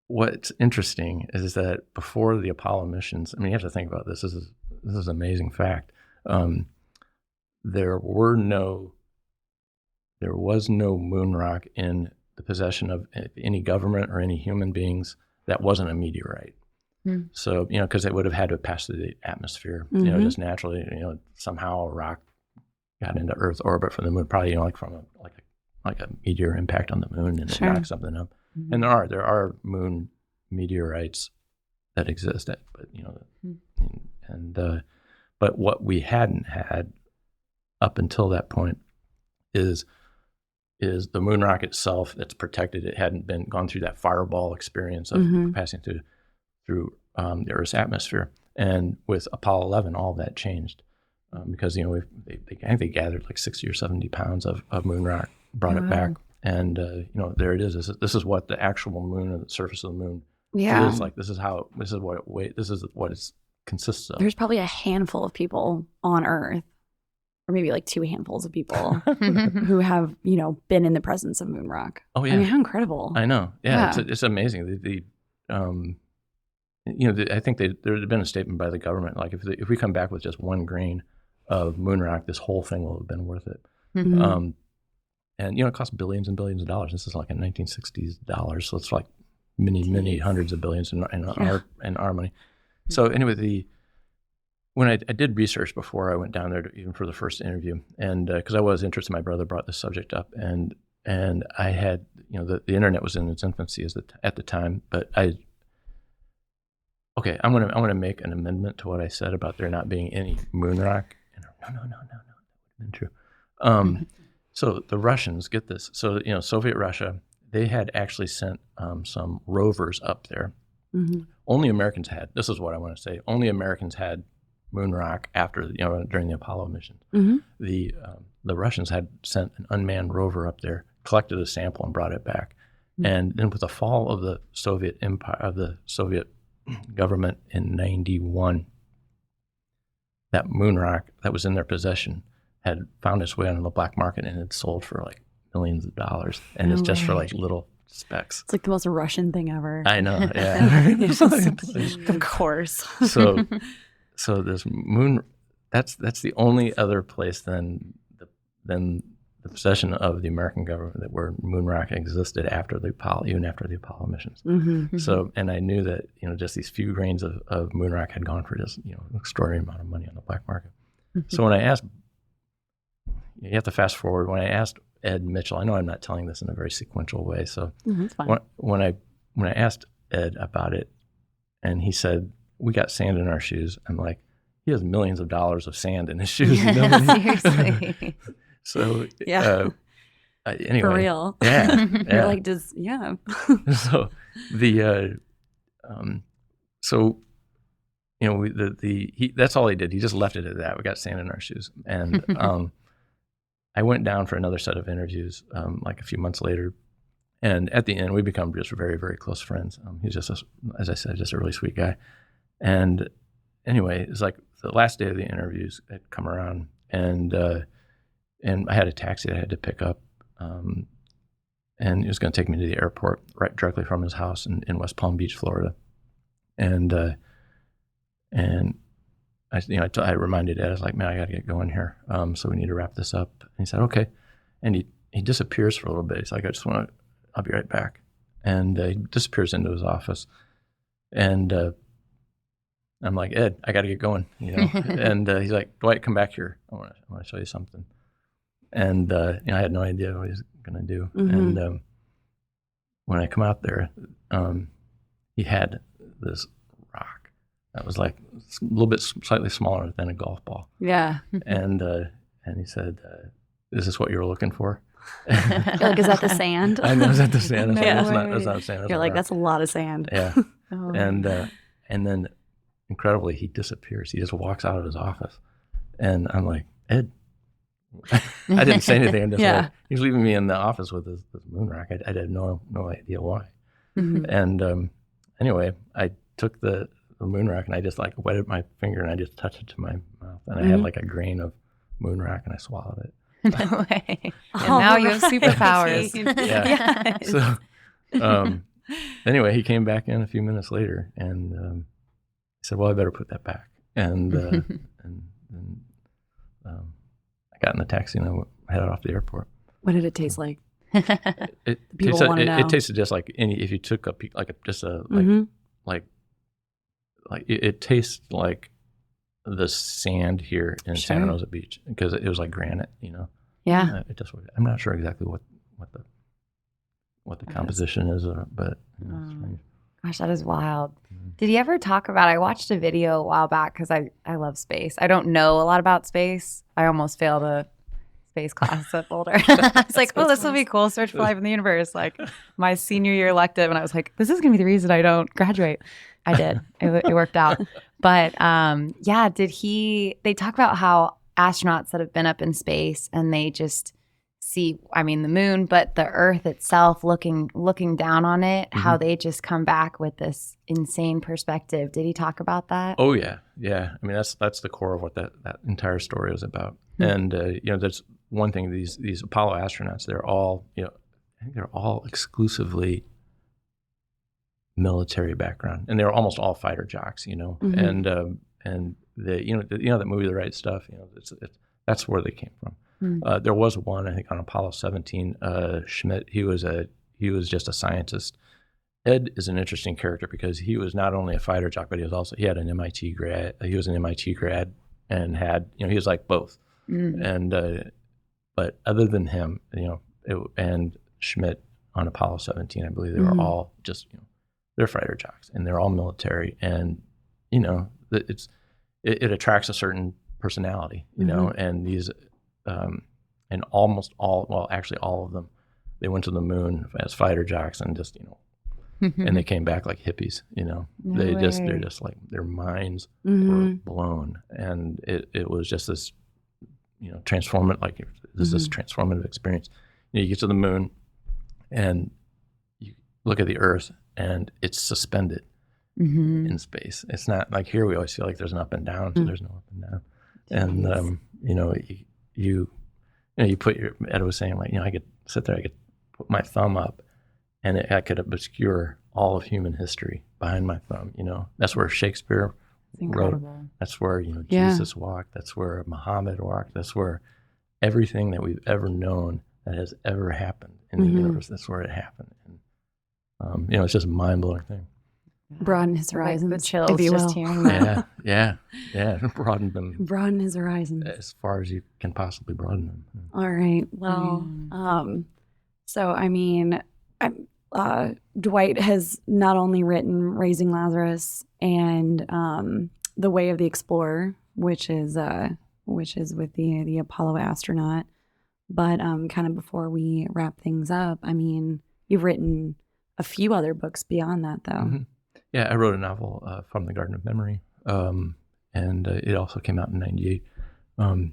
what's interesting is that before the Apollo missions, I mean, you have to think about this. This is an amazing fact. There was no moon rock in the possession of any government or any human beings that wasn't a meteorite. So, because it would have had to pass through the atmosphere, Mhm. just naturally, somehow a rock got into Earth's orbit from the moon, probably, like from a meteor impact on the moon and Sure. it knocked something up. And there are moon meteorites that exist, but what we hadn't had up until that point is the moon rock itself that's protected. It hadn't gone through that fireball experience of Mhm. passing through the Earth's atmosphere. And with Apollo 11, all that changed because they I think they gathered like 60 or 70 pounds of moon rock, brought it back, and there it is. This is what the actual moon or the surface of the moon Yeah. is like. This is what it consists of. There's probably a handful of people on Earth, or maybe like 2 handfuls of people who have, been in the presence of moon rock. Oh yeah, I mean, how incredible. I know. Yeah, Yeah. It's amazing. I think there had been a statement by the government, like if we come back with just 1 grain of moon rock, this whole thing will have been worth it. Mhm. And it cost billions and billions of dollars. This is like in 1960s dollars, so it's like many hundreds of billions in our money. So anyway, when I did research before I went down there, even for the first interview, and because I was interested, my brother brought this subject up, and I had, the internet was in its infancy at the time, but I'm gonna make an amendment to what I said about there not being any moon rock. And no, that would have been true. So the Russians, get this. So Soviet Russia, they had actually sent some rovers up there. Mm-hmm. Only Americans had. This is what I want to say. Only Americans had moon rock after during the Apollo missions. Mm-hmm. The Russians had sent an unmanned rover up there, collected a sample, and brought it back. Mm-hmm. And then with the fall of the Soviet Empire, of the Soviet government in '91, that moon rock that was in their possession had found its way on the black market and had sold for like millions of dollars, and it's just for like little specks. It's like the most Russian thing ever. I know, yeah. Of course. So this moon, that's the only other place than the possession of the American government where moon rock existed even after the Apollo missions. Mm-hmm. So, and I knew that just these few grains of moon rock had gone for just an extraordinary amount of money on the black market. Mm-hmm. So when I asked, you have to fast forward. When I asked Ed Mitchell, I know I'm not telling this in a very sequential way. So it's fine. when I asked Ed about it, and he said, "We got sand in our shoes," I'm like, he has millions of dollars of sand in his shoes. Seriously. So anyway, for real. Yeah. You're like, yeah. So that's all he did. He just left it at that. We got sand in our shoes, and I went down for another set of interviews like a few months later, and at the end we become just very, very close friends. He's just, as I said, just a really sweet guy. And anyway, it's like the last day of the interviews had come around, and I had a taxi that I had to pick up, and he was going to take me to the airport right directly from his house in West Palm Beach, Florida. And I reminded Ed, I was like, man, I got to get going here. So we need to wrap this up. And he said, okay. And he disappears for a little bit. He's like, I'll be right back. And he disappears into his office. And I'm like, Ed, I got to get going, And he's like, Dwight, come back here. I want to show you something. And I had no idea what he was going to do. Mm-hmm. And when I come out there, he had this rock that was like a little bit slightly smaller than a golf ball. Yeah. And he said, "Is this what you were looking for?" Like, is that the sand? I know, is that the sand? No, that's not sand. You're like, that's a lot of sand. Yeah. And then incredibly, he disappears. He just walks out of his office, and I'm like, Ed. I didn't say anything. I'm just like, he's leaving me in the office with this moon rock. I had no idea why. Mm-hmm. And anyway, I took the moon rock and I just like wetted my finger and I just touched it to my mouth, and I had like a grain of moon rock and I swallowed it. No way. And now you have superpowers. Yeah. So anyway, he came back in a few minutes later and he said, "Well, I better put that back." And I got in the taxi and I headed off to the airport. What did it taste like? People want to know. It tasted just like if you took it tastes like the sand here in Santa Rosa Beach, because it was like granite, Yeah. I'm not sure exactly what the composition is, but it's strange. Gosh, that is wild. Did he ever talk about, I watched a video a while back because I love space. I don't know a lot about space. I almost failed a space class at Boulder. I was like, this will be cool. Search for life in the universe. Like my senior year elective. And I was like, this is going to be the reason I don't graduate. I did. It worked out. But they talk about how astronauts that have been up in space and they just see, the moon, but the Earth itself, looking down on it, how they just come back with this insane perspective. Did he talk about that? Oh yeah. That's the core of what that entire story is about. And that's one thing. These Apollo astronauts, they're all, I think they're all exclusively military background, and they were almost all fighter jocks, Mhm. and that movie, The Right Stuff, that's where they came from. There was one, I think, on Apollo 17, Schmidt. He was just a scientist. Ed is an interesting character because he was not only a fighter jock, but he had an MIT grad. He was an MIT grad and had, he was like both. And but other than him, and Schmidt on Apollo 17, I believe they were all just, they're fighter jocks and they're all military, and it attracts a certain personality, and these and almost all, well, actually all of them, they went to the moon as fighter jocks and just, and they came back like hippies, they're just like, their minds were blown, and it was just this, transformative, like this transformative experience. You get to the moon and you look at the Earth and it's suspended in space. It's not like here we always feel like there's an up and down, so there's no up and down. And you put your, Ed was saying, like, I could sit there, I could put my thumb up and I could obscure all of human history behind my thumb. That's where Shakespeare wrote. That's where Jesus walked. That's where Muhammad walked. That's where everything that we've ever known that has ever happened in the universe, that's where it happened. And it's just a mind-blowing thing. Broaden his horizons, the chills if you will. just hearing that. Yeah. Broaden them Broaden his horizons as far as you can possibly broaden them. All right. Well, so I mean, Dwight has not only written Raising Lazarus and The Way of the Explorer, which is with the Apollo astronaut, but kind of before we wrap things up, I mean, you've written a few other books beyond that, though. Yeah, I wrote a novel, From the Garden of Memory, and it also came out in '98. And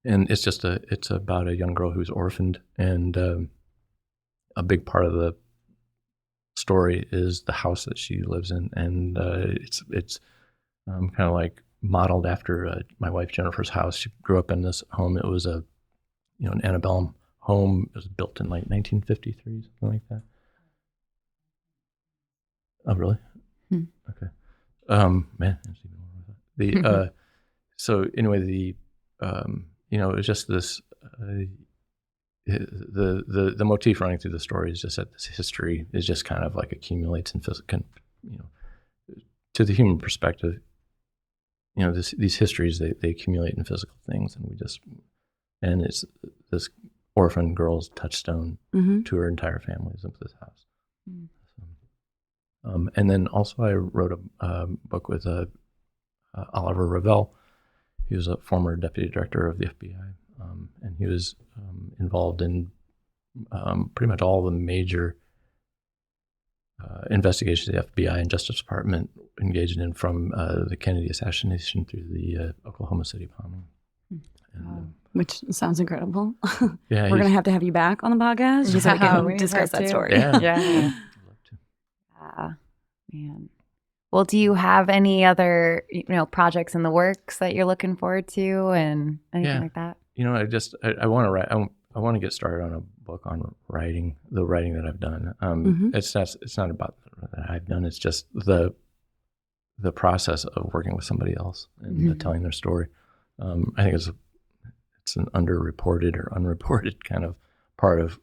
it's about a young girl who's orphaned, and a big part of the story is the house that she lives in, and it's kind of like modeled after my wife Jennifer's house. She grew up in this home. It was an antebellum home. It was built in like 1953, something like that. Oh, really? Okay. Man, there's even more with that. So anyway, it was just this. The motif running through the story is just that this history is just kind of like accumulates in physical. To the human perspective, these histories they accumulate in physical things, and it's this orphan girl's touchstone to her entire family is into this house. And then also I wrote a book with Oliver Revelle. He was a former deputy director of the FBI, and he was involved in pretty much all the major investigations the FBI and Justice Department engaged in, from the Kennedy assassination through the Oklahoma City bombing. And, Which sounds incredible. yeah, We're going to have you back on the podcast just so we can discuss that story. Yeah. Man. Well, do you have any other, projects in the works that you're looking forward to and anything like that? I want to write. I want to get started on a book on writing, the writing that I've done. It's not about that I've done. It's just the process of working with somebody else and telling their story. I think it's an underreported or unreported kind of part of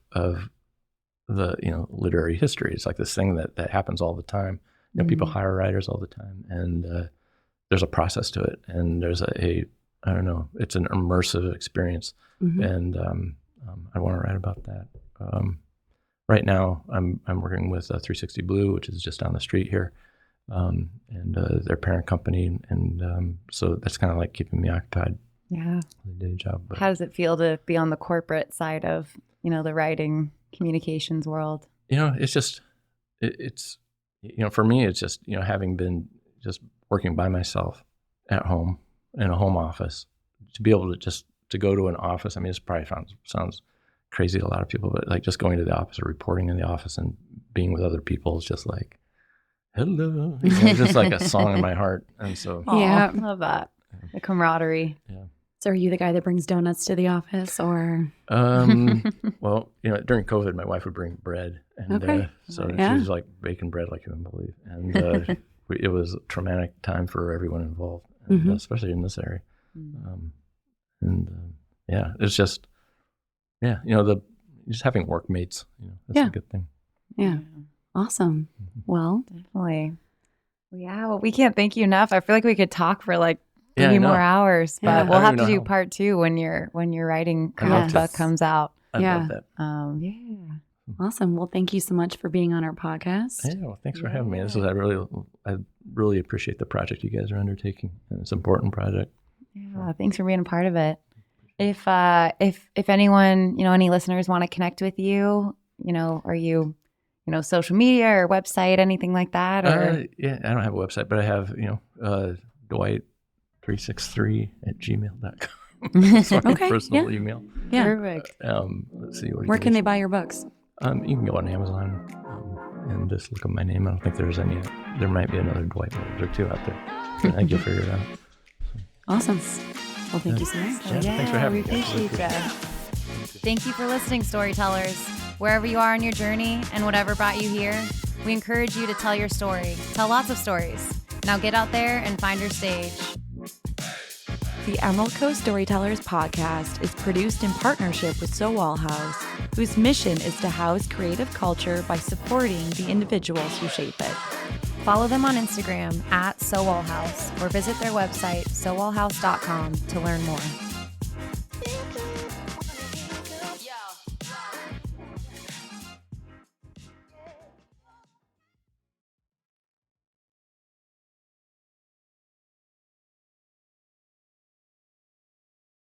the literary history. It's like this thing that happens all the time. People hire writers all the time, and there's a process to it, and there's I don't know, it's an immersive experience, and I want to write about that. Right now, I'm working with 360 Blue, which is just down the street here, and their parent company, and so that's kind of like keeping me occupied. Yeah, the day job. But how does it feel to be on the corporate side of the writing communications world? It's just it's for me, it's just having been just working by myself at home in a home office, to be able to go to an office. I mean, this probably sounds crazy to a lot of people, but like just going to the office or reporting in the office and being with other people is just like, hello, just like a song in my heart. And so, I love that. The camaraderie. Yeah. So are you the guy that brings donuts to the office, or? Well, during COVID, my wife would bring bread, and Okay. so Yeah. she was like baking bread like you wouldn't believe, and it was a traumatic time for everyone involved, and, especially in this area. Yeah, it's just, just having workmates, that's a good thing. Yeah. Awesome. Well, Definitely. Yeah, well, we can't thank you enough. I feel like we could talk for like Yeah, I 3 more know. hours, but Yeah. we'll I don't have even to know do how. part 2 when your writing I'd love to. book comes out. I Yeah. love that. Yeah. awesome. Well, thank you so much for being on our podcast. Yeah, well, thanks for having me. I really appreciate the project you guys are undertaking, and it's an important project. Yeah, thanks for being a part of it. If anyone, any listeners want to connect with you, are you, social media or website, anything like that? Or Yeah, I don't have a website, but I have, Dwight363@gmail.com. That's my Okay, personal email. Yeah. Perfect. Let's see. Where can they buy your books? You can go on Amazon and just look up my name. I don't think there's any. There might be another Dwight Williams or 2 out there. I think you'll figure it out. Awesome. Well, thank you so much. Yeah, thanks for having we me. I really appreciate appreciate you. Thank you for listening, Storytellers. Wherever you are on your journey and whatever brought you here, we encourage you to tell your story. Tell lots of stories. Now get out there and find your stage. The Emerald Coast Storytellers podcast is produced in partnership with Sowell House, whose mission is to house creative culture by supporting the individuals who shape it. Follow them on Instagram @SowellHouse or visit their website, sowellhouse.com, to learn more.